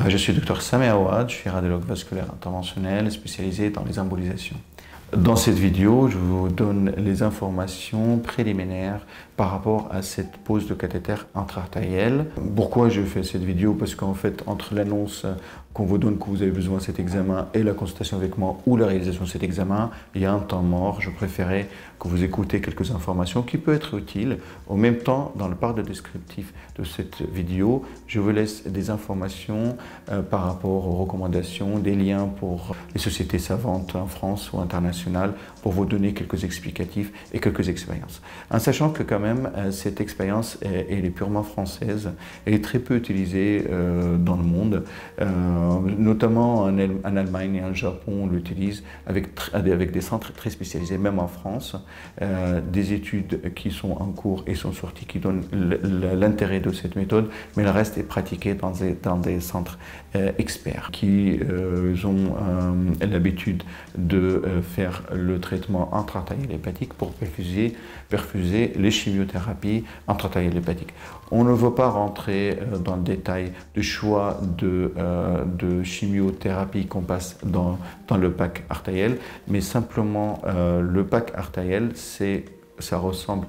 Je suis Dr Sameh Awad, je suis radiologue vasculaire interventionnel spécialisé dans les embolisations. Dans cette vidéo, je vous donne les informations préliminaires par rapport à cette pose de cathéter intra-artériel. Pourquoi je fais cette vidéo? Parce qu'en fait, entre l'annonce qu'on vous donne que vous avez besoin de cet examen et la consultation avec moi ou la réalisation de cet examen, il y a un temps mort. Je préférais que vous écoutez quelques informations qui peuvent être utiles. En même temps, dans le part de descriptif de cette vidéo, je vous laisse des informations par rapport aux recommandations, des liens pour les sociétés savantes en France ou internationales pour vous donner quelques explicatifs et quelques expériences. En sachant que quand même, cette expérience, elle est purement française, elle est très peu utilisée dans le monde. Notamment en Allemagne et en Japon, on l'utilise avec des centres très spécialisés, même en France. Des études qui sont en cours et sont sorties qui donnent l'intérêt de cette méthode, mais le reste est pratiqué dans des centres experts qui ont l'habitude de faire le traitement intra-artériel hépatique pour perfuser les chimiothérapies intra-artérielles hépatiques. On ne veut pas rentrer dans le détail du choix de chimiothérapie qu'on passe dans le pack artériel, mais simplement le pack artériel, ça ressemble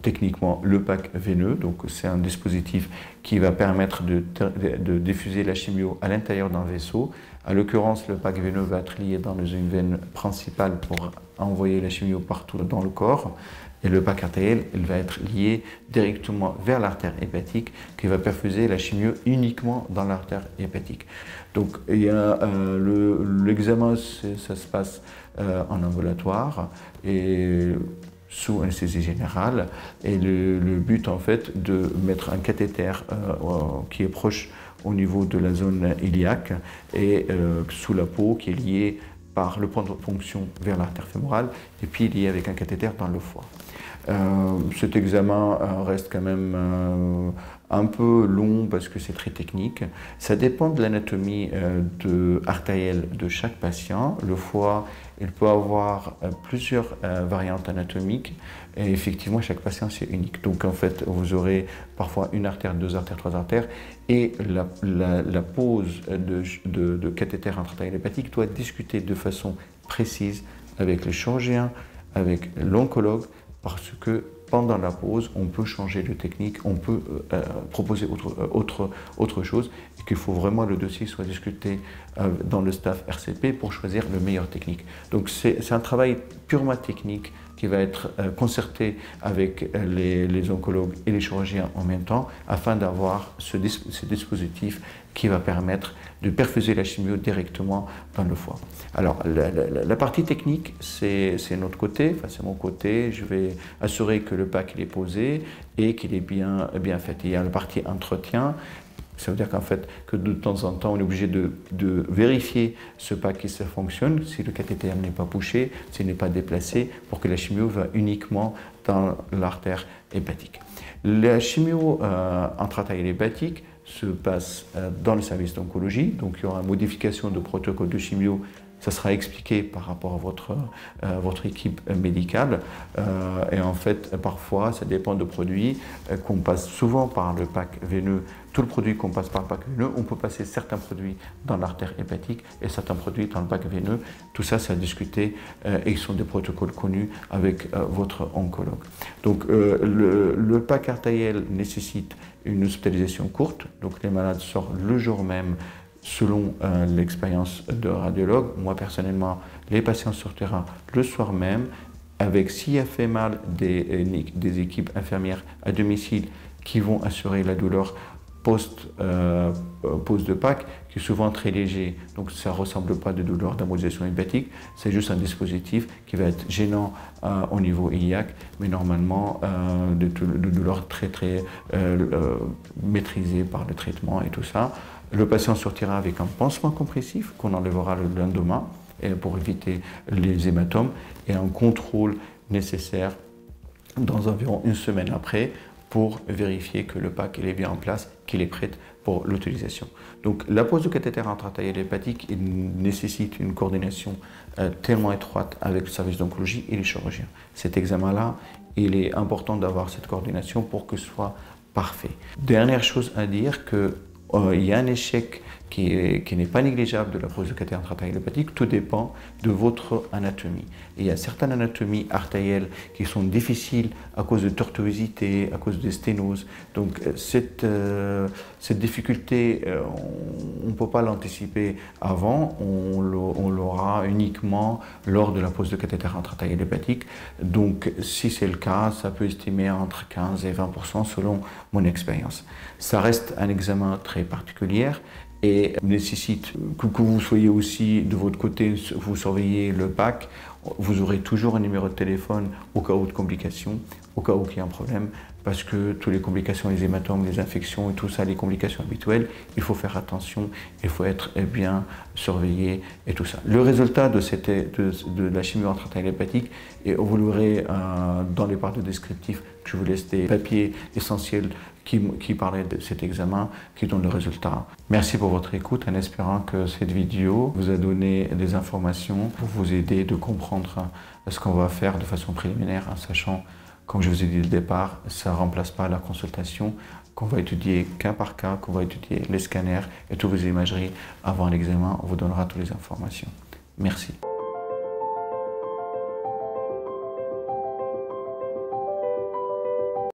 techniquement le pack veineux, donc c'est un dispositif qui va permettre de diffuser la chimio à l'intérieur d'un vaisseau. À l'occurrence, le pack veineux va être lié dans une veine principale pour envoyer la chimio partout dans le corps. Et le pack artériel, il va être lié directement vers l'artère hépatique qui va perfuser la chimio uniquement dans l'artère hépatique. Donc il y a l'examen, ça se passe en ambulatoire et sous anesthésie générale. Et le but en fait de mettre un cathéter qui est proche au niveau de la zone iliaque et sous la peau qui est lié par le point de ponction vers l'artère fémorale et puis lié avec un cathéter dans le foie. Cet examen reste quand même un peu long parce que c'est très technique. Ça dépend de l'anatomie artérielle de chaque patient. Le foie, il peut avoir plusieurs variantes anatomiques et effectivement chaque patient c'est unique. Donc en fait vous aurez parfois une artère, deux artères, trois artères et la pose de cathéter intra-artériel hépatique doit être discutée de façon précise avec le chirurgien, avec l'oncologue, parce que pendant la pause, on peut changer de technique, on peut proposer autre chose, et qu'il faut vraiment le dossier soit discuté dans le staff RCP pour choisir le meilleur technique. Donc c'est un travail purement technique qui va être concerté avec les oncologues et les chirurgiens en même temps, afin d'avoir ce dispositif qui va permettre de perfuser la chimio directement dans le foie. Alors, la partie technique, c'est notre côté, enfin c'est mon côté. Je vais assurer que le pack il est posé et qu'il est bien fait. Il y a la partie entretien. Ça veut dire qu'en fait, que de temps en temps, on est obligé de vérifier ce pack qui ça fonctionne, si le cathéter n'est pas bouché, s'il n'est pas déplacé, pour que la chimio va uniquement dans l'artère hépatique. La chimio intra-artérielle hépatique se passe dans le service d'oncologie, donc il y aura une modification de protocole de chimio. Ça sera expliqué par rapport à votre équipe médicale. Et en fait, parfois, ça dépend de produits qu'on passe souvent par le pack veineux. Tout le produit qu'on passe par le pack veineux, on peut passer certains produits dans l'artère hépatique et certains produits dans le pack veineux. Tout ça, c'est à discuter et ils sont des protocoles connus avec votre oncologue. Donc, le pack artériel nécessite une hospitalisation courte. Donc, les malades sortent le jour même. Selon l'expérience de radiologue, moi personnellement, les patients sortiront le soir même avec, s'il a fait mal, des équipes infirmières à domicile qui vont assurer la douleur pose de pack, qui est souvent très léger. Donc ça ne ressemble pas de douleur d'embolisation hépatique, c'est juste un dispositif qui va être gênant au niveau iliaque, mais normalement de douleur très maîtrisée par le traitement et tout ça. Le patient sortira avec un pansement compressif qu'on enlèvera le lendemain pour éviter les hématomes et un contrôle nécessaire dans environ une semaine après pour vérifier que le pack est bien en place, qu'il est prêt pour l'utilisation. Donc la pose de cathéter intra-artériel hépatique nécessite une coordination tellement étroite avec le service d'oncologie et les chirurgiens. Cet examen-là, il est important d'avoir cette coordination pour que ce soit parfait. Dernière chose à dire, que il y a un échec qui n'est pas négligeable de la pose de cathéter intra-artériel hépatique. Tout dépend de votre anatomie. Et il y a certaines anatomies artérielles qui sont difficiles à cause de tortuosité, à cause de sténose. Donc cette difficulté, on ne peut pas l'anticiper avant, on l'aura uniquement lors de la pose de cathéter intra-artériel hépatique. Donc si c'est le cas, ça peut estimer entre 15 et 20% selon mon expérience. Ça reste un examen très particulier et nécessite que vous soyez aussi de votre côté, vous surveillez le PAC, vous aurez toujours un numéro de téléphone au cas où de complications, au cas où il y a un problème, parce que toutes les complications, les hématomes, les infections et tout ça, les complications habituelles, il faut faire attention, il faut être bien surveillé et tout ça. Le résultat de la chimio intra-artérielle hépatique, et vous le verrez dans les parties descriptives, je vous laisse des papiers essentiels qui parlaient de cet examen, qui donnent le résultat. Merci pour votre écoute en espérant que cette vidéo vous a donné des informations pour vous aider de comprendre ce qu'on va faire de façon préliminaire, en sachant, comme je vous ai dit au départ, ça ne remplace pas la consultation, qu'on va étudier cas par cas, qu'on va étudier les scanners et toutes vos imageries avant l'examen, on vous donnera toutes les informations. Merci.